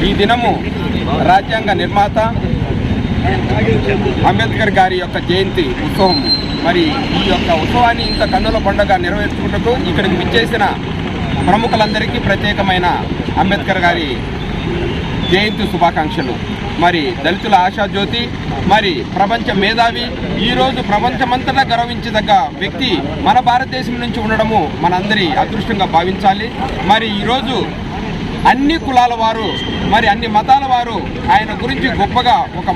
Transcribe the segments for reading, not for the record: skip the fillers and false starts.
ఈ దినము రాజ్యాంగ నిర్మాత అంబేద్కర్ గారి యొక్క జయంతి ఉత్సవం. మరి ఈ యొక్క ఉత్సవాన్ని ఇంత కన్నుల పండుగ నిర్వహించుకుంటూ ఇక్కడికి విచ్చేసిన ప్రముఖులందరికీ ప్రత్యేకమైన అంబేద్కర్ గారి జయంతి శుభాకాంక్షలు. మరి దళితుల ఆశాజ్యోతి, మరి ప్రపంచ మేధావి, ఈరోజు ప్రపంచమంతటా గౌరవించదగ్గ వ్యక్తి మన భారతదేశం నుంచి ఉండడము మనందరి అదృష్టంగా భావించాలి. మరి ఈరోజు అన్ని కులాల వారు, మరి అన్ని మతాల వారు ఆయన గురించి గొప్పగా ఒక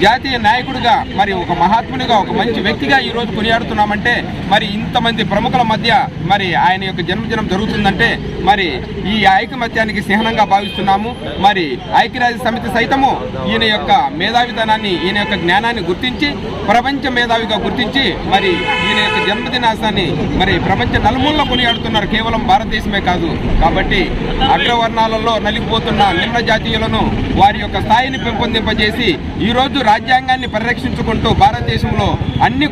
జాతీయ నాయకుడిగా, మరి ఒక మహాత్మునిగా, ఒక మంచి వ్యక్తిగా ఈరోజు కొనియాడుతున్నామంటే మరి ఇంతమంది ప్రముఖుల మధ్య మరి ఆయన యొక్క జన్మదినం జరుగుతుందంటే మరి ఈ ఐకమత్యానికి చిహ్నంగా భావిస్తున్నాము. మరి ఐక్యరాజ్య సమితి సైతము ఈయన యొక్క మేధావితనాన్ని, ఈయన యొక్క జ్ఞానాన్ని గుర్తించి ప్రపంచ మేధావిగా గుర్తించి మరి ఈయన యొక్క జన్మదినాన్ని మరి ప్రపంచ నలుమూలలో కొనియాడుతున్నారు, కేవలం భారతదేశమే కాదు. కాబట్టి అగ్రవర్ణాలలో నలిగిపోతున్న నిమ్న జాతీయులను వారి యొక్క స్థాయిని పెంపొందింపజేసి ఈరోజు రాజ్యాంగాన్ని పరిరక్షించుకుంటూ భారతదేశంలో అన్ని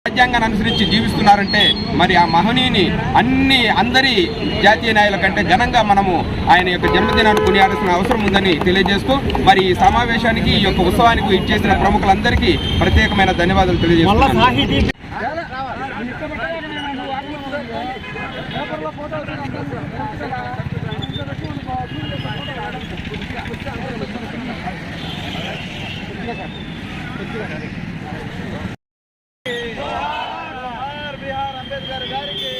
రాజ్యాంగాన్ని అనుసరించి జీవిస్తున్నారంటే మరి ఆ మహనీయుని అందరి జాతీయ నాయకుల కంటే ఘనంగా మనము ఆయన యొక్క జన్మదినాన్ని కొనియాడాల్సిన అవసరం ఉందని తెలియజేస్తూ మరి ఈ సమావేశానికి, ఈ యొక్క ఉత్సవానికి ఇచ్చేసిన ప్రముఖులందరికీ ప్రత్యేకమైన ధన్యవాదాలు తెలియజేస్తున్నాను. బిహార్ అంబేద్కర్ గారికి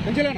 మంచిగా